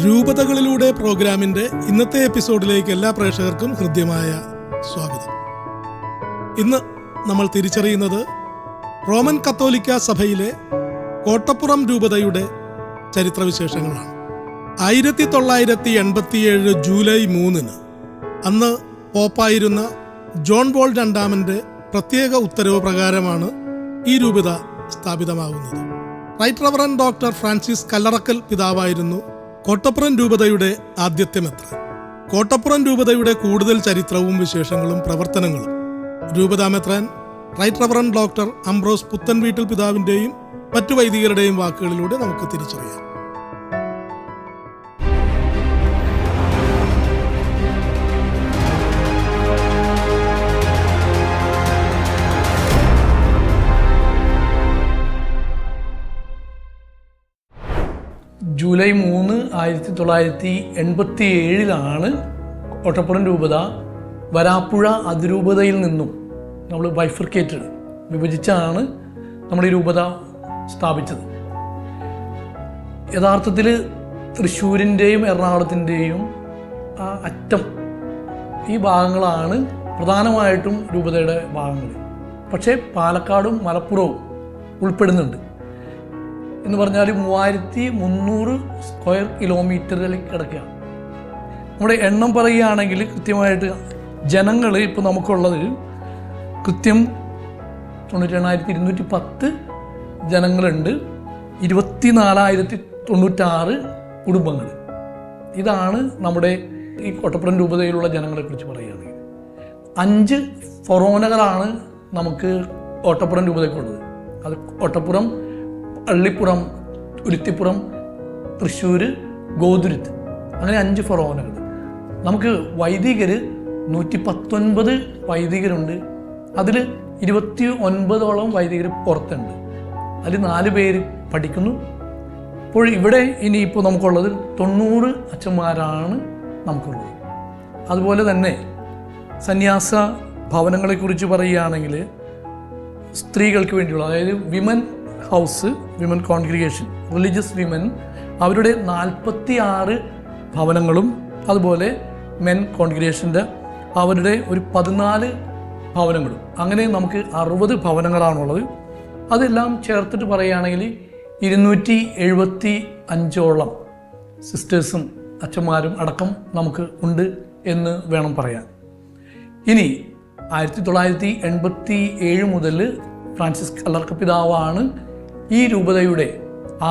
രൂപതകളിലൂടെ പ്രോഗ്രാമിന്റെ ഇന്നത്തെ എപ്പിസോഡിലേക്ക് എല്ലാ പ്രേക്ഷകർക്കും ഹൃദ്യമായ സ്വാഗതം. ഇന്ന് നമ്മൾ തിരിച്ചറിയുന്നത് റോമൻ കത്തോലിക്ക സഭയിലെ കോട്ടപ്പുറം രൂപതയുടെ ചരിത്രവിശേഷങ്ങളാണ്. 1987 ജൂലൈ 3 അന്ന് പോപ്പായിരുന്ന ജോൺ പോൾ രണ്ടാമന്റെ പ്രത്യേക ഉത്തരവ് പ്രകാരമാണ് ഈ രൂപത സ്ഥാപിതമാകുന്നത്. Right reverend doctor Francis Kallarakkal പിതാവായിരുന്നു കോട്ടപ്പുറം രൂപതയുടെ ആദ്യത്തെ മെത്രാൻ. കോട്ടപ്പുറം രൂപതയുടെ കൂടുതൽ ചരിത്രവും വിശേഷങ്ങളും പ്രവർത്തനങ്ങളും രൂപതാ മെത്രാൻ റൈറ്റ് റവറൻ ഡോക്ടർ അംബ്രോസ് പുത്തൻവീട്ടിൽ പിതാവിൻ്റെയും മറ്റു വൈദികരുടെയും വാക്കുകളിലൂടെ നമുക്ക് തിരിച്ചറിയാം. ജൂലൈ 3, 1987 കോട്ടപ്പുറം രൂപത വരാപ്പുഴ അതിരൂപതയിൽ നിന്നും നമ്മൾ ബൈഫർക്കേറ്റഡ് വിഭജിച്ചാണ് നമ്മൾ ഈ രൂപത സ്ഥാപിച്ചത്. യഥാർത്ഥത്തിൽ തൃശ്ശൂരിൻ്റെയും എറണാകുളത്തിൻ്റെയും ആ അറ്റം ഈ ഭാഗങ്ങളാണ് പ്രധാനമായിട്ടും രൂപതയുടെ ഭാഗങ്ങൾ. പക്ഷേ പാലക്കാടും മലപ്പുറവും ഉൾപ്പെടുന്നുണ്ട്. എന്ന് പറഞ്ഞാൽ 3300 സ്ക്വയർ കിലോമീറ്ററിലേക്ക് കിടക്കുകയാണ്. നമ്മുടെ എണ്ണം പറയുകയാണെങ്കിൽ കൃത്യമായിട്ട് ജനങ്ങൾ ഇപ്പോൾ നമുക്കുള്ളത് കൃത്യം 92,210 ജനങ്ങളുണ്ട്. 24,096 കുടുംബങ്ങൾ. ഇതാണ് നമ്മുടെ ഈ കോട്ടപ്പുറം രൂപതയിലുള്ള ജനങ്ങളെക്കുറിച്ച് പറയുകയാണെങ്കിൽ. 5 ഫൊറോനകളാണ് നമുക്ക് കോട്ടപ്പുറം രൂപതയ്ക്കുള്ളത്. അത് കോട്ടപ്പുറം, പള്ളിപ്പുറം, ഉരുത്തിപ്പുറം, തൃശ്ശൂർ, ഗോതുരുത്ത്, അങ്ങനെ 5 ഫൊറോനകൾ. നമുക്ക് വൈദികർ 119 വൈദികരുണ്ട്. അതിൽ 29ഓളം വൈദികർ പുറത്തുണ്ട്. അതിൽ 4 പേര് പഠിക്കുന്നു. അപ്പോൾ ഇവിടെ ഇനിയിപ്പോൾ നമുക്കുള്ളത് 90 അച്ഛന്മാരാണ് നമുക്കുള്ളത്. അതുപോലെ തന്നെ സന്യാസ ഭവനങ്ങളെക്കുറിച്ച് പറയുകയാണെങ്കിൽ സ്ത്രീകൾക്ക് വേണ്ടിയുള്ള, അതായത് women house, women congregation, religious women, അവരുടെ 46 ഭവനങ്ങളും അതുപോലെ മെൻ കോൺഗ്രിഗേഷൻ്റെ അവരുടെ ഒരു 14 ഭവനങ്ങളും, അങ്ങനെ നമുക്ക് 60 ഭവനങ്ങളാണുള്ളത്. അതെല്ലാം ചേർത്തിട്ട് പറയുകയാണെങ്കിൽ 275ഓളം സിസ്റ്റേഴ്സും അച്ഛന്മാരും അടക്കം നമുക്ക് ഉണ്ട് എന്ന് വേണം പറയാൻ. ഇനി 1987 മുതൽ ഫ്രാൻസിസ് കല്ലറക്കൽ പിതാവാണ് ഈ രൂപതയുടെ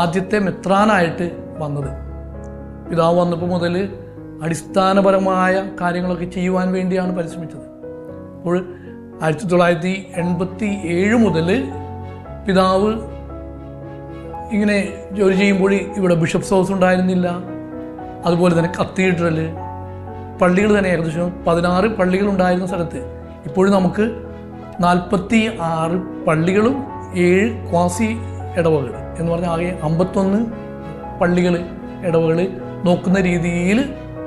ആദ്യത്തെ മെത്രാനായിട്ട് വന്നത്. പിതാവ് വന്നപ്പോൾ മുതൽ അടിസ്ഥാനപരമായ കാര്യങ്ങളൊക്കെ ചെയ്യുവാൻ വേണ്ടിയാണ് പരിശ്രമിച്ചത്. അപ്പോൾ 1987 മുതൽ പിതാവ് ഇങ്ങനെ ജോലി ചെയ്യുമ്പോൾ ഇവിടെ ബിഷപ്സ് ഹൗസ് ഉണ്ടായിരുന്നില്ല. അതുപോലെ തന്നെ കത്തീഡ്രൽ, പള്ളികൾ തന്നെ ഏകദേശം 16 പള്ളികളുണ്ടായിരുന്ന സ്ഥലത്ത് ഇപ്പോഴും നമുക്ക് 46 പള്ളികളും 7 ക്വാസി ഇടവകൾ എന്ന് പറഞ്ഞാൽ ആകെ 51 പള്ളികൾ, ഇടവകൾ നോക്കുന്ന രീതിയിൽ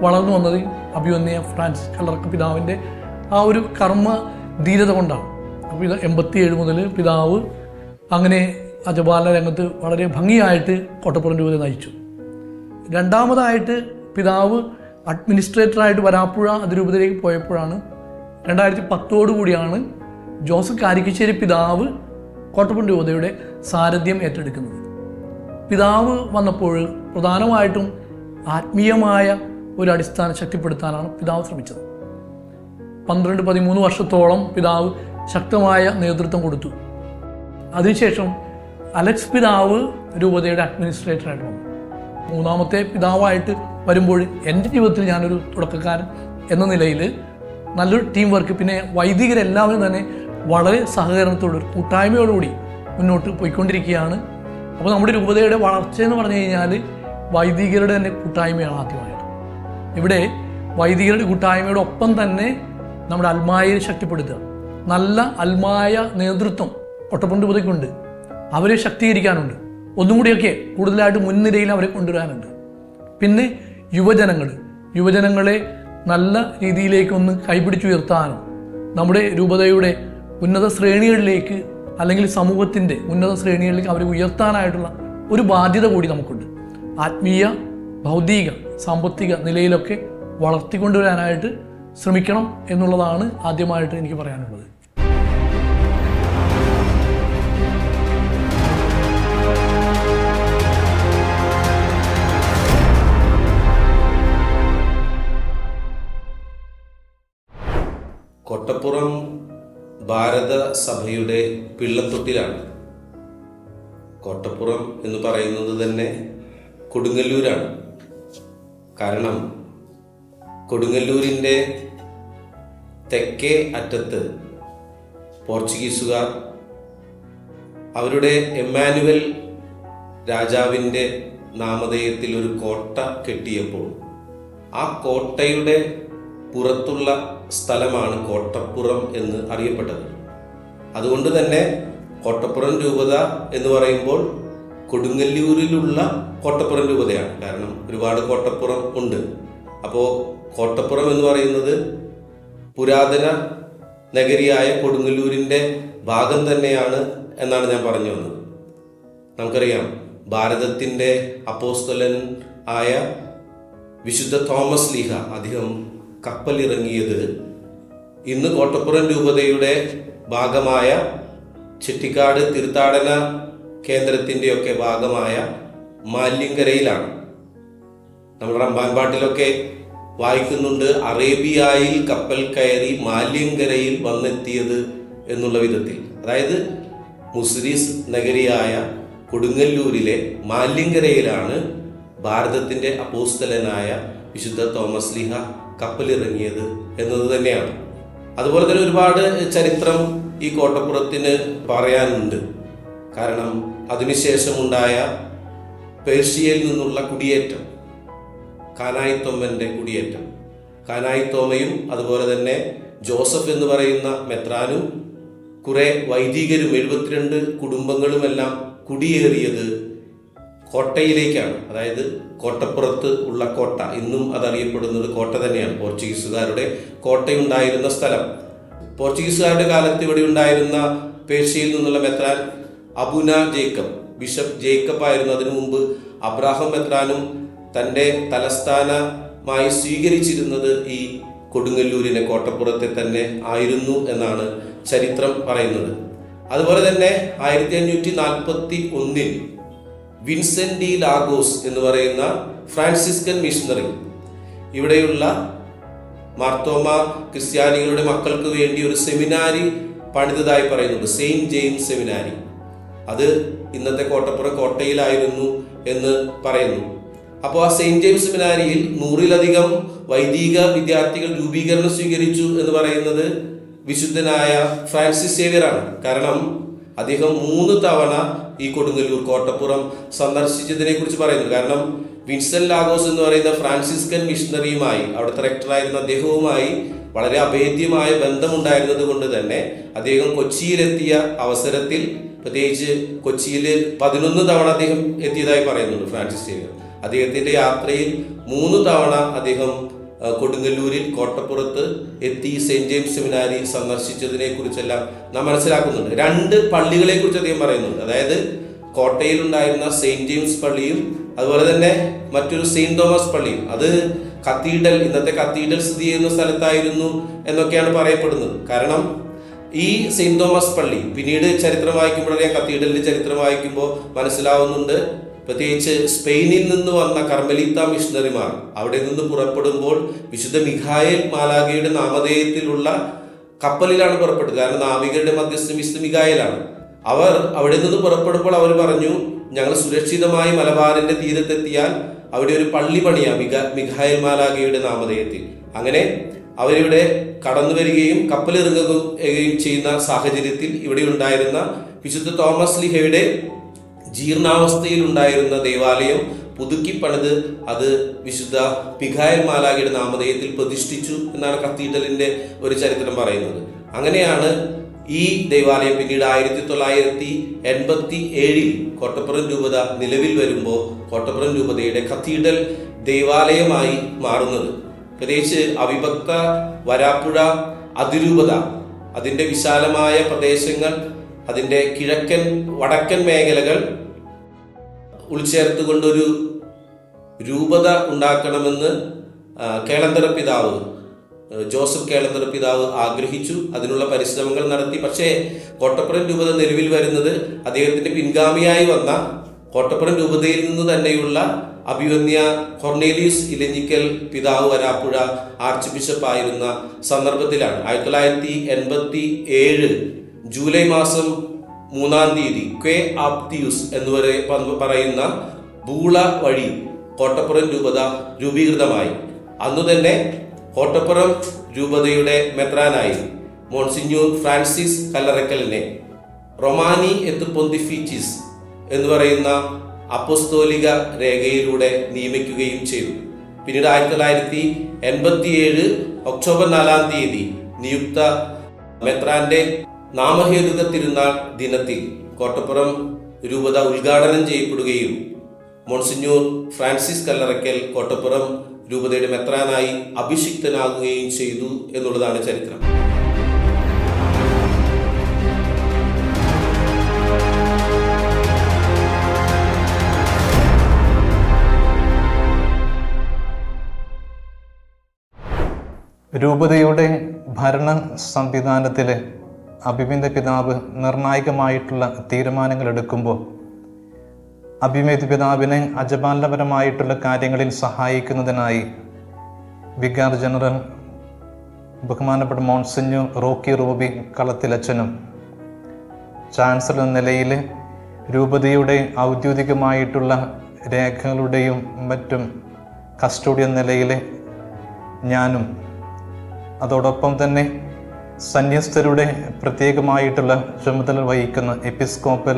വളർന്നു വന്നത് അഭിവന്യ ഫ്രാൻസിസ് കല്ലറക്കൽ പിതാവിൻ്റെ ആ ഒരു കർമ്മ ധീരത കൊണ്ടാണ്. അപ്പോൾ ഇത് 87 മുതൽ പിതാവ് അങ്ങനെ അജപാലന രംഗത്ത് വളരെ ഭംഗിയായിട്ട് കോട്ടപ്പുറം രൂപത നയിച്ചു. രണ്ടാമതായിട്ട് പിതാവ് അഡ്മിനിസ്ട്രേറ്ററായിട്ട് വരാപ്പുഴ അതിരൂപതയിലേക്ക് പോയപ്പോഴാണ് 2010 കൂടിയാണ് ജോസഫ് കാരിക്കശ്ശേരി പിതാവ് കോട്ടപ്പുറം രൂപതയുടെ സാരഥ്യം ഏറ്റെടുക്കുന്നത്. പിതാവ് വന്നപ്പോൾ പ്രധാനമായിട്ടും ആത്മീയമായ ഒരു അടിസ്ഥാനം ശക്തിപ്പെടുത്താനാണ് പിതാവ് ശ്രമിച്ചത്. 12-13 വർഷത്തോളം പിതാവ് ശക്തമായ നേതൃത്വം കൊടുത്തു. അതിനുശേഷം അലക്സ് പിതാവ് രൂപതയുടെ അഡ്മിനിസ്ട്രേറ്ററായിട്ട് വന്നു. മൂന്നാമത്തെ പിതാവായിട്ട് വരുമ്പോൾ എൻ്റെ ജീവിതത്തിൽ ഞാനൊരു തുടക്കക്കാരൻ എന്ന നിലയിൽ നല്ലൊരു ടീം വർക്ക്, പിന്നെ വൈദികരെല്ലാവരും തന്നെ വളരെ സഹകരണത്തോടെ കൂട്ടായ്മയോടുകൂടി മുന്നോട്ട് പോയിക്കൊണ്ടിരിക്കുകയാണ്. അപ്പോൾ നമ്മുടെ രൂപതയുടെ വളർച്ച എന്ന് പറഞ്ഞു കഴിഞ്ഞാൽ വൈദികരുടെ തന്നെ കൂട്ടായ്മയാണ് ആദ്യമായിട്ട്. ഇവിടെ വൈദികരുടെ കൂട്ടായ്മയുടെ ഒപ്പം തന്നെ നമ്മുടെ അൽമായയെ ശക്തിപ്പെടുത്തുക. നല്ല അൽമായ നേതൃത്വം കോട്ടപ്പുറം രൂപതയ്ക്കുണ്ട്. അവരെ ശക്തീകരിക്കാനുണ്ട്. ഒന്നും കൂടിയൊക്കെ കൂടുതലായിട്ട് മുൻനിരയിൽ അവരെ കൊണ്ടുവരാനുണ്ട്. പിന്നെ യുവജനങ്ങളെ നല്ല രീതിയിലേക്കൊന്ന് കൈപിടിച്ചുയർത്താനും നമ്മുടെ രൂപതയുടെ ഉന്നത ശ്രേണികളിലേക്ക്, അല്ലെങ്കിൽ സമൂഹത്തിൻ്റെ ഉന്നത ശ്രേണികളിലേക്ക് അവരെ ഉയർത്താനായിട്ടുള്ള ഒരു ബാധ്യത കൂടി നമുക്കുണ്ട്. ആത്മീയ ഭൗതിക സാമ്പത്തിക നിലയിലൊക്കെ വളർത്തിക്കൊണ്ടുവരാനായിട്ട് ശ്രമിക്കണം എന്നുള്ളതാണ് ആദ്യമായിട്ട് എനിക്ക് പറയാനുള്ളത്. കോട്ടപ്പുറം ഭാരത സഭയുടെ പിള്ളത്തൊട്ടിലാണ്. കോട്ടപ്പുറം എന്ന് പറയുന്നത് തന്നെ കൊടുങ്ങല്ലൂരാണ്. കാരണം കൊടുങ്ങല്ലൂരിൻ്റെ തെക്കേ അറ്റത്ത് പോർച്ചുഗീസുകാർ അവരുടെ എമ്മാനുവൽ രാജാവിൻ്റെ നാമധേയത്തിൽ ഒരു കോട്ട കെട്ടിയപ്പോൾ ആ കോട്ടയുടെ പുറത്തുള്ള സ്ഥലമാണ് കോട്ടപ്പുറം എന്ന് അറിയപ്പെട്ടത്. അതുകൊണ്ട് തന്നെ കോട്ടപ്പുറം രൂപത എന്ന് പറയുമ്പോൾ കൊടുങ്ങല്ലൂരിലുള്ള കോട്ടപ്പുറം രൂപതയാണ്. കാരണം ഒരുപാട് കോട്ടപ്പുറം ഉണ്ട്. അപ്പോൾ കോട്ടപ്പുറം എന്ന് പറയുന്നത് പുരാതന നഗരിയായ കൊടുങ്ങല്ലൂരിൻ്റെ ഭാഗം തന്നെയാണ് എന്നാണ് ഞാൻ പറഞ്ഞു വന്നത്. നമുക്കറിയാം, ഭാരതത്തിൻ്റെ അപ്പോസ്തലൻ ആയ വിശുദ്ധ തോമസ് ലീഹ അദ്ദേഹം കപ്പലിറങ്ങിയത് ഇന്ന് കോട്ടപ്പുറം രൂപതയുടെ ഭാഗമായ ചെട്ടിക്കാട് തീർത്ഥാടന കേന്ദ്രത്തിൻ്റെയൊക്കെ ഭാഗമായ മാല്യങ്കരയിലാണ്. നമ്മൾ റമ്പാൻ പാട്ടിലൊക്കെ വായിക്കുന്നുണ്ട്, അറേബ്യയിൽ കപ്പൽ കയറി മാല്യങ്കരയിൽ വന്നെത്തിയത് എന്നുള്ള വിധത്തിൽ. അതായത് മുസ്ലിസ് നഗരിയായ കൊടുങ്ങല്ലൂരിലെ മാല്യങ്കരയിലാണ് ഭാരതത്തിൻ്റെ അപ്പോസ്തലനായ വിശുദ്ധ തോമസ് ലീഹ കപ്പലിറങ്ങിയത് എന്നത് തന്നെയാണ്. അതുപോലെ തന്നെ ഒരുപാട് ചരിത്രം ഈ കോട്ടപ്പുറത്തിന് പറയാനുണ്ട്. കാരണം അതിനുശേഷമുണ്ടായ പേർഷ്യയിൽ നിന്നുള്ള കുടിയേറ്റം, കാനായിത്തോമൻ്റെ കുടിയേറ്റം, കാനായിത്തോമയും അതുപോലെ തന്നെ ജോസഫ് എന്ന് പറയുന്ന മെത്രാനും കുറെ വൈദികരും 72 കുടുംബങ്ങളുമെല്ലാം കുടിയേറിയത് കോട്ടയിലേക്കാണ്. അതായത് കോട്ടപ്പുറത്ത് ഉള്ള കോട്ട, ഇന്നും അതറിയപ്പെടുന്നത് കോട്ട തന്നെയാണ്. പോർച്ചുഗീസുകാരുടെ കോട്ടയുണ്ടായിരുന്ന സ്ഥലം. പോർച്ചുഗീസുകാരുടെ കാലത്ത് ഇവിടെ ഉണ്ടായിരുന്ന പേർഷ്യയിൽ നിന്നുള്ള മെത്രാൻ അബുന ജേക്കബ്, ബിഷപ്പ് ജേക്കബ് ആയിരുന്നു. അതിനു മുമ്പ് അബ്രാഹം മെത്രാനും തൻ്റെ തലസ്ഥാനമായി സ്വീകരിച്ചിരുന്നത് ഈ കൊടുങ്ങല്ലൂരിനെ, കോട്ടപ്പുറത്തെ തന്നെ ആയിരുന്നു എന്നാണ് ചരിത്രം പറയുന്നത്. അതുപോലെ തന്നെ 1541 വിൻസെന്റ് ഡി ലാഗോസ് എന്ന് പറയുന്ന ഫ്രാൻസിസ്കൻ മിഷണറി ഇവിടെയുള്ള മാർത്തോമ ക്രിസ്ത്യാനികളുടെ മക്കൾക്ക് വേണ്ടി ഒരു സെമിനാരി പണിതതായി പറയുന്നുണ്ട്, സെയിന്റ് ജെയിംസ് സെമിനാരി. അത് ഇന്നത്തെ കോട്ടപ്പുറം കോട്ടയിലായിരുന്നു എന്ന് പറയുന്നു. അപ്പോൾ ആ സെയിന്റ് ജെയിംസ് സെമിനാരിയിൽ 100-ലധികം വൈദിക വിദ്യാർത്ഥികൾ രൂപീകരണം സ്വീകരിച്ചു എന്ന് പറയുന്നത് വിശുദ്ധനായ ഫ്രാൻസിസ് സേവ്യറാണ്. കാരണം അദ്ദേഹം 3 തവണ ഈ കൊടുങ്ങല്ലൂർ കോട്ടപ്പുറം സന്ദർശിച്ചതിനെ കുറിച്ച് പറയുന്നു. കാരണം വിൻസെന്റ് ലാഗോസ് എന്ന് പറയുന്ന ഫ്രാൻസിസ്കൻ മിഷണറിയുമായി, അവിടുത്തെ റെക്ടറായിരുന്ന അദ്ദേഹവുമായി വളരെ അഭേദ്യമായ ബന്ധമുണ്ടായിരുന്നത് കൊണ്ട് തന്നെ അദ്ദേഹം കൊച്ചിയിലെത്തിയ അവസരത്തിൽ, പ്രത്യേകിച്ച് കൊച്ചിയിൽ 11 തവണ അദ്ദേഹം എത്തിയതായി പറയുന്നുണ്ട് ഫ്രാൻസിസ് സേവ്യർ. അദ്ദേഹത്തിന്റെ യാത്രയിൽ 3 തവണ അദ്ദേഹം കൊടുങ്ങല്ലൂരിൽ കോട്ടപ്പുറത്ത് എത്തി സെയിന്റ് ജെയിംസ് സെമിനാരി സന്ദർശിച്ചതിനെ കുറിച്ചെല്ലാം നാം മനസ്സിലാക്കുന്നുണ്ട്. 2 പള്ളികളെ കുറിച്ച് അദ്ദേഹം പറയുന്നുണ്ട്. അതായത് കോട്ടയിൽ ഉണ്ടായിരുന്ന സെയിന്റ് ജെയിംസ് പള്ളിയും അതുപോലെ തന്നെ മറ്റൊരു സെയിന്റ് തോമസ് പള്ളിയും. അത് കത്തീഡ്രൽ, ഇന്നത്തെ കത്തീഡ്രൽ സ്ഥിതി ചെയ്യുന്ന സ്ഥലത്തായിരുന്നു എന്നൊക്കെയാണ് പറയപ്പെടുന്നത്. കാരണം ഈ സെയിന്റ് തോമസ് പള്ളി പിന്നീട് ചരിത്രം വായിക്കുമ്പോഴേ, കത്തീഡ്രലിന്റെ ചരിത്രം വായിക്കുമ്പോൾ മനസ്സിലാവുന്നുണ്ട്, പ്രത്യേകിച്ച് സ്പെയിനിൽ നിന്ന് വന്ന കർമ്മലീത്ത മിഷണറിമാർ അവിടെ നിന്ന് പുറപ്പെടുമ്പോൾ വിശുദ്ധ മിഖായേൽ മാലാഖയുടെ നാമധേയത്തിലുള്ള കപ്പലിലാണ് പുറപ്പെട്ടത്. കാരണം നാവികരുടെ മധ്യസ്ഥ വിശുദ്ധ മിഖായേലാണ്. അവർ അവിടെ നിന്ന് പുറപ്പെടുമ്പോൾ അവർ പറഞ്ഞു, ഞങ്ങൾ സുരക്ഷിതമായി മലബാറിന്റെ തീരത്തെത്തിയാൽ അവിടെ ഒരു പള്ളി പണിയാം മിഖായേൽ മാലാഖയുടെ നാമധേയത്തിൽ. അങ്ങനെ അവരിവിടെ കടന്നു വരികയും കപ്പലിറങ്ങുകയും ചെയ്യുന്ന സാഹചര്യത്തിൽ ഇവിടെ ഉണ്ടായിരുന്ന വിശുദ്ധ തോമസ് ലീഹയുടെ ജീർണാവസ്ഥയിൽ ഉണ്ടായിരുന്ന ദേവാലയം പുതുക്കി പണിത് അത് വിശുദ്ധ മിഖായേൽ മാലാഖയുടെ നാമധേയത്തിൽ പ്രതിഷ്ഠിച്ചു എന്നാണ് കത്തീഡ്രലിന്റെ ഒരു ചരിത്രം പറയുന്നത്. അങ്ങനെയാണ് ഈ ദേവാലയം പിന്നീട് 1987 കോട്ടപ്പുറം രൂപത നിലവിൽ വരുമ്പോൾ കോട്ടപ്പുറം രൂപതയുടെ കത്തീഡ്രൽ ദേവാലയമായി മാറുന്നത്. പ്രത്യേകിച്ച് അവിഭക്ത വരാപ്പുഴ അതിരൂപത, അതിൻ്റെ വിശാലമായ പ്രദേശങ്ങൾ, അതിൻ്റെ കിഴക്കൻ വടക്കൻ മേഖലകൾ ഉൾച്ചേർത്തുകൊണ്ടൊരു രൂപത ഉണ്ടാക്കണമെന്ന് കേളന്തറ പിതാവ് ജോസഫ് കേളന്തറ പിതാവ് ആഗ്രഹിച്ചു. അതിനുള്ള പരിശ്രമങ്ങൾ നടത്തി. പക്ഷേ കോട്ടപ്പുറം രൂപത നിലവിൽ വരുന്നത് അദ്ദേഹത്തിന്റെ പിൻഗാമിയായി വന്ന കോട്ടപ്പുറം രൂപതയിൽ നിന്ന് തന്നെയുള്ള അഭിവന്യ കൊർണേലിയസ് ഇലഞ്ഞിക്കൽ പിതാവ് വരാപ്പുഴ ആർച്ച് ബിഷപ്പായിരുന്ന സന്ദർഭത്തിലാണ്. 1987 ജൂലൈ മാസം 3-ാം തീയതി ക്വേ ആപ്തിയൂസ് എന്ന് പറയുന്ന ബൂള വഴി കോട്ടപ്പുറം രൂപത രൂപീകൃതമായി. അന്നു തന്നെ കോട്ടപ്പുറം രൂപതയുടെ മെത്രാനായി മോൺസിഞ്ഞൂർ ഫ്രാൻസിസ് കല്ലറയ്ക്കലിനെ റൊമാനി എത്ത് പൊന്തിഫീച്ചിസ് എന്ന് പറയുന്ന അപ്പോസ്തോലിക രേഖയിലൂടെ നിയമിക്കുകയും ചെയ്തു. പിന്നീട് 1987 ഒക്ടോബർ 4-ാം തീയതി നിയുക്ത മെത്രാന്റെ നാമഹേതുക തിരുനാൾ ദിനത്തിൽ കോട്ടപ്പുറം രൂപത ഉദ്ഘാടനം ചെയ്യപ്പെടുകയും മോൺസിഞ്ഞൂർ ഫ്രാൻസിസ് കല്ലറയ്ക്കൽ കോട്ടപ്പുറം രൂപതയുടെ മെത്രാനായി അഭിഷിക്തനാകുകയും ചെയ്തു എന്നുള്ളതാണ് ചരിത്രം. രൂപതയുടെ ഭരണ സംവിധാനത്തിൽ അഭിമന്യ പിതാവ് നിർണായകമായിട്ടുള്ള തീരുമാനങ്ങൾ എടുക്കുമ്പോൾ അഭിമന്യ പിതാവിനെ അജപാലനപരമായിട്ടുള്ള കാര്യങ്ങളിൽ സഹായിക്കുന്നതിനായി വികാർ ജനറൽ ബഹുമാനപ്പെട്ട മോൺസിഞ്ഞൂർ റോക്കി റോബി കളത്തിലച്ചനും ചാൻസലർ എന്ന നിലയിൽ രൂപതയുടെ ഔദ്യോഗികമായിട്ടുള്ള രേഖകളുടെയും മറ്റും കസ്റ്റോഡിയൻ നിലയിൽ ഞാനും അതോടൊപ്പം തന്നെ സന്യസ്തരുടെ പ്രത്യേകമായിട്ടുള്ള ചുമതല വഹിക്കുന്ന episcopal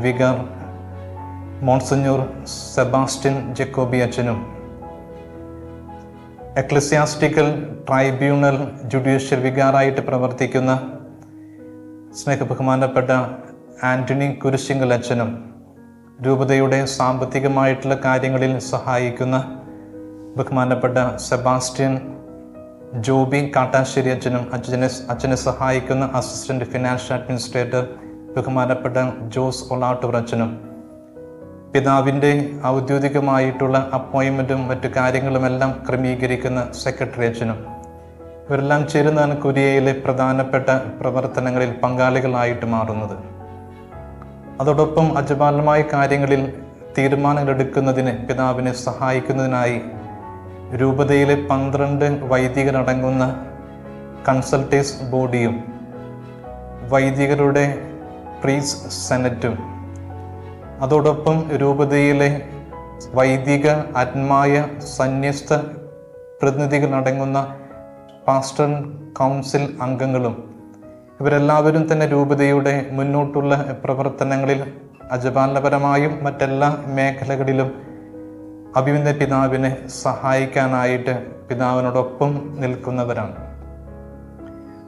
vicar Monsignor Sebastian Jacobi അച്ഛനും എക്ലസിയാസ്റ്റിക്കൽ ട്രൈബ്യൂണൽ ജുഡീഷ്യൽ വികാറായിട്ട് പ്രവർത്തിക്കുന്ന സ്നേഹബഹുമാനപ്പെട്ട ആന്റണി കുരിശിങ്കൽ അച്ഛനും രൂപതയുടെ സാമ്പത്തികമായിട്ടുള്ള കാര്യങ്ങളിൽ സഹായിക്കുന്ന ബഹുമാനപ്പെട്ട സെബാസ്റ്റ്യൻ ജോബി കാട്ടാശ്ശേരി അച്ഛനും അച്ഛനെ സഹായിക്കുന്ന അസിസ്റ്റന്റ് ഫിനാൻഷ്യൽ അഡ്മിനിസ്ട്രേറ്റർ ബഹുമാനപ്പെട്ട ജോസ് ഒളാട്ടൂർ അച്ഛനും പിതാവിൻ്റെ ഔദ്യോഗികമായിട്ടുള്ള അപ്പോയിൻമെൻറ്റും മറ്റു കാര്യങ്ങളുമെല്ലാം ക്രമീകരിക്കുന്ന സെക്രട്ടറി അച്ഛനും ഇവരെല്ലാം ചേരുന്നതാണ് കുരിയയിലെ പ്രധാനപ്പെട്ട പ്രവർത്തനങ്ങളിൽ പങ്കാളികളായിട്ട് മാറുന്നത്. അതോടൊപ്പം അജപാലനമായ കാര്യങ്ങളിൽ തീരുമാനങ്ങൾ എടുക്കുന്നതിന് പിതാവിനെ സഹായിക്കുന്നതിനായി രൂപതയിലെ 12 വൈദികരടങ്ങുന്ന കൺസൾട്ടേഴ്സ് ബോഡിയും വൈദികരുടെ പ്രീസ് സെനറ്റും അതോടൊപ്പം രൂപതയിലെ വൈദിക ആത്മായ സന്യസ്ത പ്രതിനിധികളടങ്ങുന്ന പാസ്റ്റർ കൗൺസിൽ അംഗങ്ങളും ഇവരെല്ലാവരും തന്നെ രൂപതയുടെ മുന്നോട്ടുള്ള പ്രവർത്തനങ്ങളിൽ അജപാലനപരമായും മറ്റെല്ലാ മേഖലകളിലും അഭിമന്യ പിതാവിനെ സഹായിക്കാനായിട്ട് പിതാവിനോടൊപ്പം നിൽക്കുന്നവരാണ്.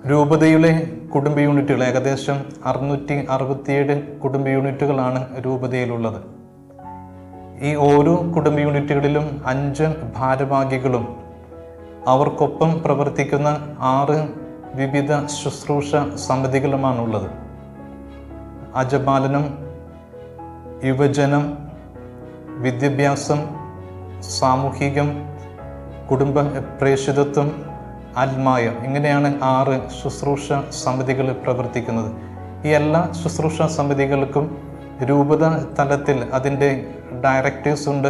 രൂപതയിലെ കുടുംബ യൂണിറ്റുകൾ ഏകദേശം 667 കുടുംബ യൂണിറ്റുകളാണ് രൂപതയിലുള്ളത്. ഈ ഓരോ കുടുംബ യൂണിറ്റുകളിലും 5 ഭാരവാഹികളും അവർക്കൊപ്പം പ്രവർത്തിക്കുന്ന 6 വിവിധ ശുശ്രൂഷ സമിതികളുമാണുള്ളത്. അജപാലനം, യുവജനം, വിദ്യാഭ്യാസം, സാമൂഹികം, കുടുംബ പ്രേഷിതത്വം, ആത്മായം, ഇങ്ങനെയാണ് 6 ശുശ്രൂഷ സമിതികൾ പ്രവർത്തിക്കുന്നത്. ഈ എല്ലാ ശുശ്രൂഷ സമിതികൾക്കും രൂപത തലത്തിൽ അതിൻ്റെ ഡയറക്ടേഴ്സ് ഉണ്ട്.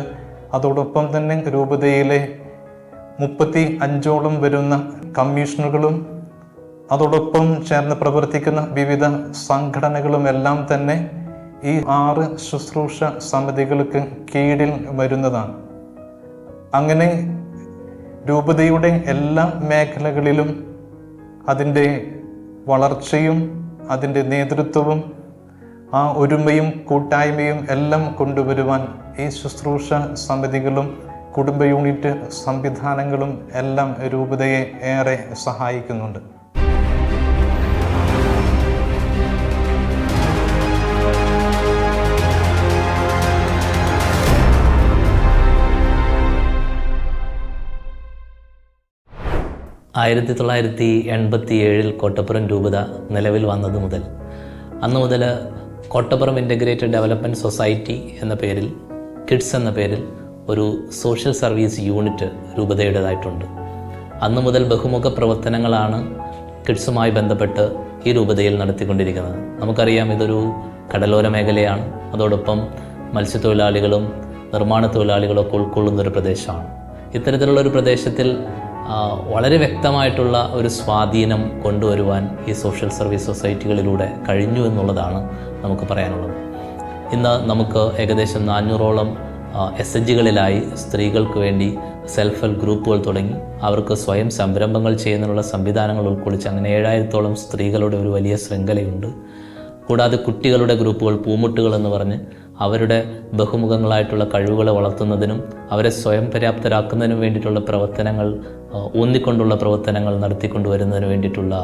അതോടൊപ്പം തന്നെ രൂപതയിലെ 35ഓളം വരുന്ന കമ്മീഷനുകളും അതോടൊപ്പം ചേർന്ന് പ്രവർത്തിക്കുന്ന വിവിധ സംഘടനകളും എല്ലാം തന്നെ ഈ 6 ശുശ്രൂഷ സമിതികൾക്ക് കീഴിൽ വരുന്നതാണ്. അങ്ങനെ രൂപതയുടെ എല്ലാ മേഖലകളിലും അതിൻ്റെ വളർച്ചയും അതിൻ്റെ നേതൃത്വവും ആ ഒരുമയും കൂട്ടായ്മയും എല്ലാം കൊണ്ടുവരുവാൻ ഈ ശുശ്രൂഷ സമിതികളും കുടുംബ യൂണിറ്റ് സംവിധാനങ്ങളും എല്ലാം രൂപതയെ ഏറെ സഹായിക്കുന്നുണ്ട്. ആയിരത്തി 1987 കോട്ടപ്പുറം രൂപത നിലവിൽ വന്നത് മുതൽ അന്നു മുതൽ കോട്ടപ്പുറം ഇൻ്റഗ്രേറ്റഡ് ഡെവലപ്മെൻറ്റ് സൊസൈറ്റി എന്ന പേരിൽ, കിഡ്സ് എന്ന പേരിൽ ഒരു സോഷ്യൽ സർവീസ് യൂണിറ്റ് രൂപതയുടേതായിട്ടുണ്ട്. അന്നു മുതൽ ബഹുമുഖ പ്രവർത്തനങ്ങളാണ് കിഡ്സുമായി ബന്ധപ്പെട്ട് ഈ രൂപതയിൽ നടത്തിക്കൊണ്ടിരിക്കുന്നത്. നമുക്കറിയാം, ഇതൊരു കടലോര മേഖലയാണ്. അതോടൊപ്പം മത്സ്യത്തൊഴിലാളികളും നിർമ്മാണ തൊഴിലാളികളൊക്കെ ഉൾക്കൊള്ളുന്നൊരു പ്രദേശമാണ്. ഇത്തരത്തിലുള്ളൊരു പ്രദേശത്തിൽ വളരെ വ്യക്തമായിട്ടുള്ള ഒരു സ്വാധീനം കൊണ്ടുവരുവാൻ ഈ സോഷ്യൽ സർവീസ് സൊസൈറ്റികളിലൂടെ കഴിഞ്ഞു എന്നുള്ളതാണ് നമുക്ക് പറയാനുള്ളത്. ഇന്ന് നമുക്ക് ഏകദേശം 400ഓളം SHGകളിലായി സ്ത്രീകൾക്ക് വേണ്ടി സെൽഫ് ഹെൽപ്പ് ഗ്രൂപ്പുകൾ തുടങ്ങി അവർക്ക് സ്വയം സംരംഭങ്ങൾ ചെയ്യുന്നതിനുള്ള സംവിധാനങ്ങൾ ഉൾക്കൊള്ളിച്ച് അങ്ങനെ 7000ഓളം സ്ത്രീകളുടെ ഒരു വലിയ ശൃംഖലയുണ്ട്. കൂടാതെ കുട്ടികളുടെ ഗ്രൂപ്പുകൾ, പൂമുട്ടുകൾ എന്ന് പറഞ്ഞ് അവരുടെ ബഹുമുഖങ്ങളായിട്ടുള്ള കഴിവുകളെ വളർത്തുന്നതിനും അവരെ സ്വയം പര്യാപ്തരാക്കുന്നതിനും വേണ്ടിയിട്ടുള്ള പ്രവർത്തനങ്ങൾ, ഊന്നിക്കൊണ്ടുള്ള പ്രവർത്തനങ്ങൾ നടത്തിക്കൊണ്ടുവരുന്നതിന് വേണ്ടിയിട്ടുള്ള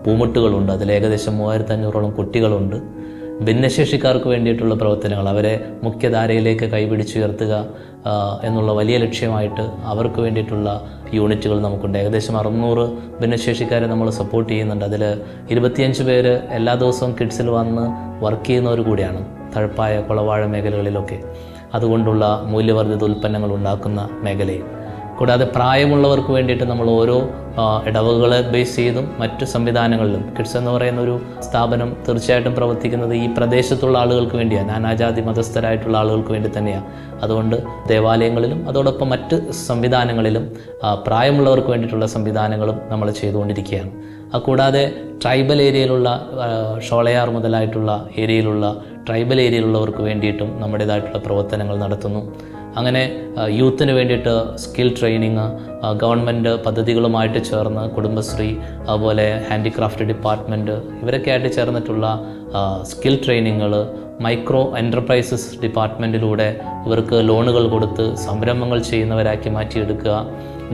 പൂമുട്ടുകളുണ്ട്. അതിൽ ഏകദേശം 3500ഓളം കുട്ടികളുണ്ട്. ഭിന്നശേഷിക്കാർക്ക് വേണ്ടിയിട്ടുള്ള പ്രവർത്തനങ്ങൾ, അവരെ മുഖ്യധാരയിലേക്ക് കൈപിടിച്ചുയർത്തുക എന്നുള്ള വലിയ ലക്ഷ്യമായിട്ട് അവർക്ക് വേണ്ടിയിട്ടുള്ള യൂണിറ്റുകൾ നമുക്കുണ്ട്. ഏകദേശം 600 ഭിന്നശേഷിക്കാരെ നമ്മൾ സപ്പോർട്ട് ചെയ്യുന്നുണ്ട്. അതിൽ 25 പേര് എല്ലാ ദിവസവും കിഡ്സിൽ വന്ന് വർക്ക് ചെയ്യുന്നവർ കൂടിയാണ്, തഴപ്പായ കുളവാഴ മേഖലകളിലൊക്കെ, അതുകൊണ്ടുള്ള മൂല്യവർദ്ധിത ഉൽപ്പന്നങ്ങൾ ഉണ്ടാക്കുന്ന മേഖലയിൽ. കൂടാതെ പ്രായമുള്ളവർക്ക് വേണ്ടിയിട്ട് നമ്മൾ ഓരോ ഇടവകളെ ബേസ് ചെയ്തും മറ്റു സംവിധാനങ്ങളിലും, കിഡ്സ് എന്ന് പറയുന്ന ഒരു സ്ഥാപനം തീർച്ചയായിട്ടും പ്രവർത്തിക്കുന്നത് ഈ പ്രദേശത്തുള്ള ആളുകൾക്ക് വേണ്ടിയാണ്, നാനാജാതി മതസ്ഥരായിട്ടുള്ള ആളുകൾക്ക് വേണ്ടി തന്നെയാണ്. അതുകൊണ്ട് ദേവാലയങ്ങളിലും അതോടൊപ്പം മറ്റ് സംവിധാനങ്ങളിലും പ്രായമുള്ളവർക്ക് വേണ്ടിയിട്ടുള്ള സംവിധാനങ്ങളും നമ്മൾ ചെയ്തുകൊണ്ടിരിക്കുകയാണ്. കൂടാതെ ട്രൈബൽ ഏരിയയിലുള്ള ഷോളയാർ മുതലായിട്ടുള്ള ഏരിയയിലുള്ള ട്രൈബൽ ഏരിയയിലുള്ളവർക്ക് വേണ്ടിയിട്ടും നമ്മുടേതായിട്ടുള്ള പ്രവർത്തനങ്ങൾ നടത്തുന്നു. അങ്ങനെ യൂത്തിന് വേണ്ടിയിട്ട് സ്കിൽ ട്രെയിനിങ്, ഗവൺമെൻറ് പദ്ധതികളുമായിട്ട് ചേർന്ന് കുടുംബശ്രീ, അതുപോലെ ഹാൻഡിക്രാഫ്റ്റ് ഡിപ്പാർട്ട്മെൻറ്റ് ഇവരൊക്കെ ആയിട്ട് ചേർന്നിട്ടുള്ള സ്കിൽ ട്രെയിനിങ്ങുകൾ, മൈക്രോ എൻ്റർപ്രൈസസ് ഡിപ്പാർട്ട്മെൻറ്റിലൂടെ ഇവർക്ക് ലോണുകൾ കൊടുത്ത് സംരംഭങ്ങൾ ചെയ്യുന്നവരാക്കി മാറ്റിയെടുക്കുക,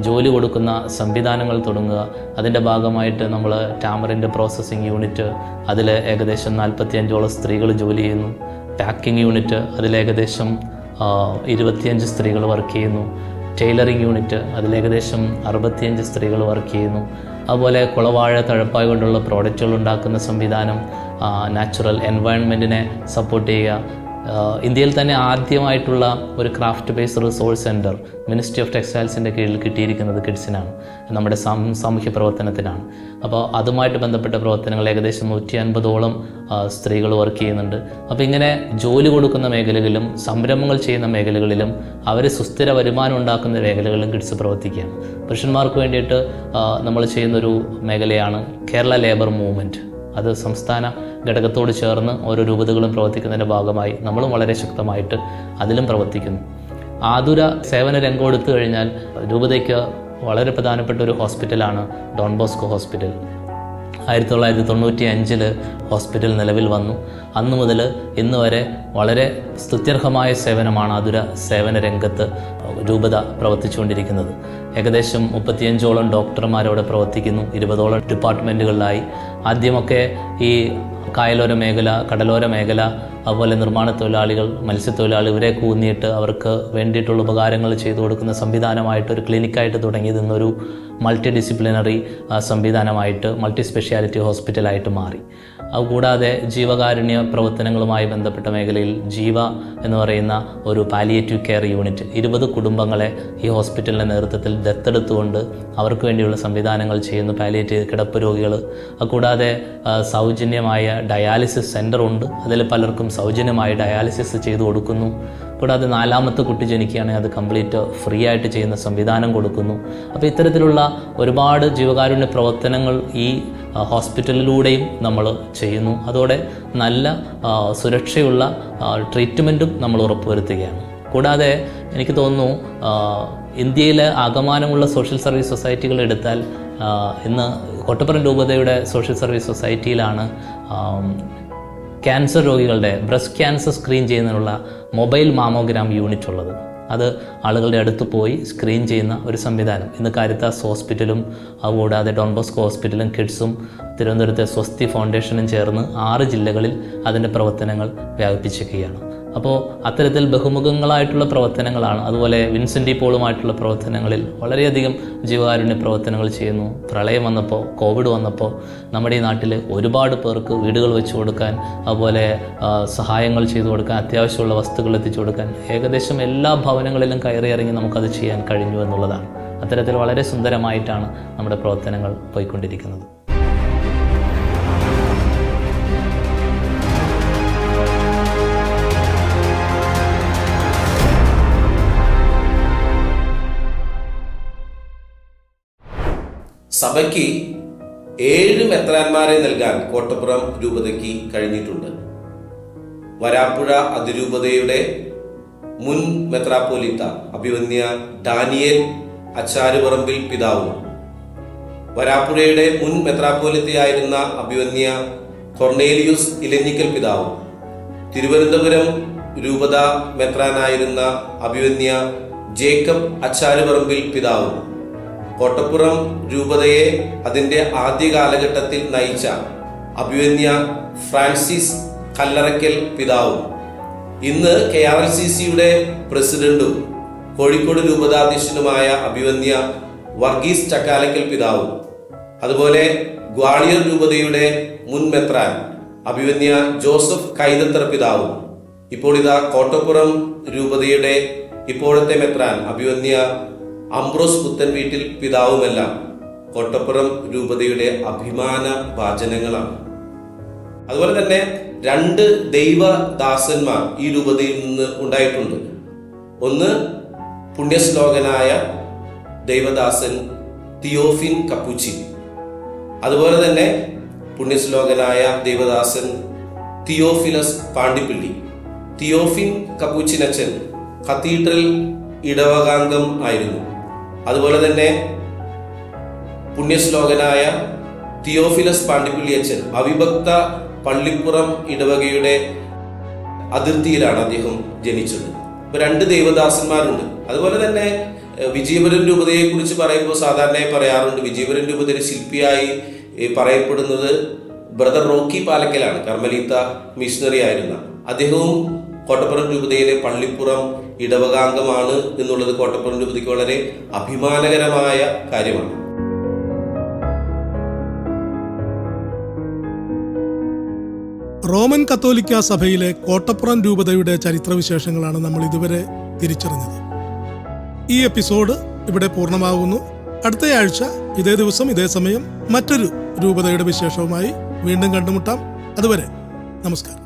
ജോലി കൊടുക്കുന്ന സംവിധാനങ്ങൾ തുടങ്ങുക. അതിൻ്റെ ഭാഗമായിട്ട് നമ്മൾ ടാമറിൻ്റെ പ്രോസസ്സിംഗ് യൂണിറ്റ്, അതിൽ ഏകദേശം 45ഓളം സ്ത്രീകൾ ജോലി ചെയ്യുന്നു. പാക്കിംഗ് യൂണിറ്റ്, അതിലേകദേശം 25 സ്ത്രീകൾ വർക്ക് ചെയ്യുന്നു. ടൈലറിംഗ് യൂണിറ്റ്, അതിലേകദേശം 65 സ്ത്രീകൾ വർക്ക് ചെയ്യുന്നു. അതുപോലെ കുളവാഴ തഴപ്പായ കൊണ്ടുള്ള പ്രോഡക്റ്റുകൾ ഉണ്ടാക്കുന്ന സംവിധാനം, നാച്ചുറൽ എൻവയൺമെൻറ്റിനെ സപ്പോർട്ട് ചെയ്യുക. ഇന്ത്യയിൽ തന്നെ ആദ്യമായിട്ടുള്ള ഒരു craft based resource centre ministry of ടെക്സ്റ്റൈൽസിൻ്റെ കീഴിൽ കിട്ടിയിരിക്കുന്നത് കിഡ്സിനാണ്, നമ്മുടെ സാമൂഹ്യ പ്രവർത്തനത്തിനാണ്. അപ്പോൾ അതുമായിട്ട് ബന്ധപ്പെട്ട പ്രവർത്തനങ്ങൾ ഏകദേശം 150ഓളം സ്ത്രീകൾ വർക്ക് ചെയ്യുന്നുണ്ട്. അപ്പോൾ ഇങ്ങനെ ജോലി കൊടുക്കുന്ന മേഖലകളിലും സംരംഭങ്ങൾ ചെയ്യുന്ന മേഖലകളിലും അവർ സുസ്ഥിര വരുമാനം ഉണ്ടാക്കുന്ന മേഖലകളിലും കിഡ്സ് പ്രവർത്തിക്കുകയാണ്. പുരുഷന്മാർക്ക് വേണ്ടിയിട്ട് നമ്മൾ ചെയ്യുന്നൊരു മേഖലയാണ് കേരള ലേബർ മൂവ്മെൻറ്റ്. അത് സംസ്ഥാന ഘടകത്തോട് ചേർന്ന് ഓരോ രൂപതകളും പ്രവർത്തിക്കുന്നതിൻ്റെ ഭാഗമായി നമ്മളും വളരെ ശക്തമായിട്ട് അതിലും പ്രവർത്തിക്കുന്നു. ആതുര സേവന രംഗം എടുത്തു കഴിഞ്ഞാൽ രൂപതയ്ക്ക് വളരെ പ്രധാനപ്പെട്ട ഒരു ഹോസ്പിറ്റലാണ് ഡോൺ ബോസ്കോ ഹോസ്പിറ്റൽ. 1995 ഹോസ്പിറ്റൽ നിലവിൽ വന്നു. അന്നു മുതൽ ഇന്ന് വരെ വളരെ സ്തുത്യർഹമായ സേവനമാണ് ആതുര സേവന രംഗത്ത് രൂപത പ്രവർത്തിച്ചുകൊണ്ടിരിക്കുന്നത്. ഏകദേശം 35ഓളം ഡോക്ടർമാരവിടെ പ്രവർത്തിക്കുന്നു, 20ഓളം ഡിപ്പാർട്ട്മെൻറ്റുകളിലായി. ആദ്യമൊക്കെ ഈ കായലോര മേഖല, കടലോര മേഖല, അതുപോലെ നിർമ്മാണ തൊഴിലാളികൾ, മത്സ്യത്തൊഴിലാളികൾ ഇവരെ കൂന്നിയിട്ട് അവർക്ക് വേണ്ടിയിട്ടുള്ള ഉപകാരങ്ങൾ ചെയ്തു കൊടുക്കുന്ന സംവിധാനമായിട്ട് ഒരു ക്ലിനിക്കായിട്ട് തുടങ്ങിയത് ഇന്നൊരു മൾട്ടി ഡിസിപ്ലിനറി സംവിധാനമായിട്ട്, മൾട്ടി സ്പെഷ്യാലിറ്റി ഹോസ്പിറ്റലായിട്ട് മാറി. അതുകൂടാതെ ജീവകാരുണ്യ പ്രവർത്തനങ്ങളുമായി ബന്ധപ്പെട്ട മേഖലയിൽ ജീവ എന്ന് പറയുന്ന ഒരു പാലിയേറ്റീവ് കെയർ യൂണിറ്റ് 20 കുടുംബങ്ങളെ ഈ ഹോസ്പിറ്റലിൻ്റെ നേതൃത്വത്തിൽ ദത്തെടുത്തുകൊണ്ട് അവർക്ക് വേണ്ടിയുള്ള സംവിധാനങ്ങൾ ചെയ്യുന്നു. പാലിയേറ്റീവ് കിടപ്പ് രോഗികൾ, അതുകൂടാതെ സൗജന്യമായ ഡയാലിസിസ് സെൻ്ററുണ്ട്, അതിൽ പലർക്കും സൗജന്യമായി ഡയാലിസിസ് ചെയ്തു കൊടുക്കുന്നു. കൂടാതെ 4ാമത്തെ കുട്ടി ജനിക്കുകയാണെങ്കിൽ അത് കംപ്ലീറ്റ് ഫ്രീ ആയിട്ട് ചെയ്യുന്ന സംവിധാനം കൊടുക്കുന്നു. അപ്പോൾ ഇത്തരത്തിലുള്ള ഒരുപാട് ജീവകാരുണ്യ പ്രവർത്തനങ്ങൾ ഈ ഹോസ്പിറ്റലിലൂടെയും നമ്മൾ ചെയ്യുന്നു. അതോടെ നല്ല സുരക്ഷയുള്ള ട്രീറ്റ്മെൻറ്റും നമ്മൾ ഉറപ്പുവരുത്തുകയാണ്. കൂടാതെ എനിക്ക് തോന്നുന്നു ഇന്ത്യയിലെ ആകമാനമുള്ള സോഷ്യൽ സർവീസ് സൊസൈറ്റികൾ എടുത്താൽ ഇന്ന് കോട്ടപ്പുറം രൂപതയുടെ സോഷ്യൽ സർവീസ് സൊസൈറ്റിയിലാണ് ക്യാൻസർ രോഗികളുടെ ബ്രസ്റ്റ് ക്യാൻസർ സ്ക്രീൻ ചെയ്യുന്നതിനുള്ള മൊബൈൽ മാമോഗ്രാം യൂണിറ്റ് ഉള്ളത്. അത് ആളുകളുടെ അടുത്ത് പോയി സ്ക്രീൻ ചെയ്യുന്ന ഒരു സംവിധാനം ഇന്ന് കാരിത്താസ് ഹോസ്പിറ്റലും അതുകൂടാതെ ഡോൺ ബോസ്കോ ഹോസ്പിറ്റലും കിഡ്സും തിരുവനന്തപുരത്തെ സ്വസ്തി ഫൗണ്ടേഷനും ചേർന്ന് 6 ജില്ലകളിൽ അതിൻ്റെ പ്രവർത്തനങ്ങൾ വ്യാപിപ്പിച്ചിരിക്കുകയാണ്. അപ്പോൾ അത്തരത്തിൽ ബഹുമുഖങ്ങളായിട്ടുള്ള പ്രവർത്തനങ്ങളാണ്. അതുപോലെ വിൻസെൻ്റ് ഡി പോളുമായിട്ടുള്ള പ്രവർത്തനങ്ങളിൽ വളരെയധികം ജീവകാരുണ്യ പ്രവർത്തനങ്ങൾ ചെയ്യുന്നു. പ്രളയം വന്നപ്പോൾ, കോവിഡ് വന്നപ്പോൾ നമ്മുടെ ഈ നാട്ടിൽ ഒരുപാട് പേർക്ക് വീടുകൾ വെച്ച് കൊടുക്കാൻ, അതുപോലെ സഹായങ്ങൾ ചെയ്തു കൊടുക്കാൻ, അത്യാവശ്യമുള്ള വസ്തുക്കൾ എത്തിച്ചു കൊടുക്കാൻ ഏകദേശം എല്ലാ ഭവനങ്ങളിലും കയറി ഇറങ്ങി നമുക്കത് ചെയ്യാൻ കഴിഞ്ഞു എന്നുള്ളതാണ്. അത്തരത്തിൽ വളരെ സുന്ദരമായിട്ടാണ് നമ്മുടെ പ്രവർത്തനങ്ങൾ പോയിക്കൊണ്ടിരിക്കുന്നത്. സഭയ്ക്ക് 7 മെത്രാന്മാരെ നൽകാൻ കോട്ടപ്പുറം രൂപതയ്ക്ക് കഴിഞ്ഞിട്ടുണ്ട്. വരാപ്പുഴ അതിരൂപതയുടെ മുൻ മെത്രാപ്പോലിത്ത അഭിവന്യ ഡാനിയേൽ അച്ചാരുപറമ്പിൽ പിതാവും, വരാപ്പുഴയുടെ മുൻ മെത്രാപ്പോലിത്തയായിരുന്ന അഭിവന്യ കൊർണേലിയൂസ് ഇലഞ്ഞിക്കൽ പിതാവും, തിരുവനന്തപുരം രൂപത മെത്രാനായിരുന്ന അഭിവന്യ ജേക്കബ് അച്ചാരുപറമ്പിൽ പിതാവും, കോട്ടപ്പുറം രൂപതയെ അതിൻ്റെ ആദ്യ കാലഘട്ടത്തിൽ നയിച്ച അഭിവന്യ ഫ്രാൻസിസ് കല്ലറയ്ക്കൽ പിതാവും, ഇന്ന് KRLCCയുടെ പ്രസിഡന്റും കോഴിക്കോട് രൂപതാധ്യക്ഷനുമായ അഭിവന്യ വർഗീസ് ചക്കാലക്കൽ പിതാവും, അതുപോലെ ഗ്വാളിയർ രൂപതയുടെ മുൻ മെത്രാൻ അഭിവന്യ ജോസഫ് കൈതത്തറ പിതാവും, ഇപ്പോൾ ഇതാ കോട്ടപ്പുറം രൂപതയുടെ ഇപ്പോഴത്തെ മെത്രാൻ അഭിവന്യ അംബ്രോസ് പുത്തൻ വീട്ടിൽ പിതാവുമെല്ലാം കോട്ടപ്പുറം രൂപതയുടെ അഭിമാന വാചനങ്ങളാണ്. അതുപോലെ തന്നെ 2 ദൈവദാസന്മാർ ഈ രൂപതയിൽ നിന്ന് ഉണ്ടായിട്ടുണ്ട്. ഒന്ന് പുണ്യശ്ലോകനായ ദൈവദാസൻ തിയോഫിൻ കപ്പൂച്ചിൻ, അതുപോലെ തന്നെ പുണ്യശ്ലോകനായ ദൈവദാസൻ തിയോഫിലസ് പാണ്ടിപ്പിള്ളി. തിയോഫിൻ കപ്പൂച്ചിനച്ചൻ കത്തീഡ്രൽ ഇടവകാംഗം ആയിരുന്നു. അതുപോലെ തന്നെ പുണ്യശ്ലോകനായ തിയോഫിലസ് പാണ്ടിപ്പിള്ളി അച്ഛൻ അവിഭക്ത പള്ളിപ്പുറം ഇടവകയുടെ അതിർത്തിയിലാണ് അദ്ദേഹം ജനിച്ചത്. ഇപ്പൊ 2 ദൈവദാസന്മാരുണ്ട്. അതുപോലെ തന്നെ വിജയപുരം രൂപതയെ കുറിച്ച് പറയുമ്പോൾ സാധാരണയായി പറയാറുണ്ട്, വിജയപുരം രൂപതയുടെ ശില്പിയായി പറയപ്പെടുന്നത് ബ്രദർ റോക്കി പാലക്കലാണ്, കർമ്മലീത്ത മിഷണറി ആയിരുന്ന. അദ്ദേഹവും കോട്ടപ്പുറം രൂപതയിലെ പള്ളിപ്പുറം ഇടവകാംഗമാണ് എന്നുള്ളത് കോട്ടപ്പുറം രൂപതയ്ക്ക് വളരെ അഭിമാനകരമായ കാര്യമാണ്. റോമൻ കത്തോലിക്ക സഭയിലെ കോട്ടപ്പുറം രൂപതയുടെ ചരിത്രവിശേഷങ്ങളാണ് നമ്മൾ ഇതുവരെ തിരിച്ചറിഞ്ഞത്. ഈ എപ്പിസോഡ് ഇവിടെ പൂർണ്ണമാകുന്നു. അടുത്തയാഴ്ച ഇതേ ദിവസം ഇതേ സമയം മറ്റൊരു രൂപതയുടെ വിശേഷവുമായി വീണ്ടും കണ്ടുമുട്ടാം. അതുവരെ നമസ്കാരം.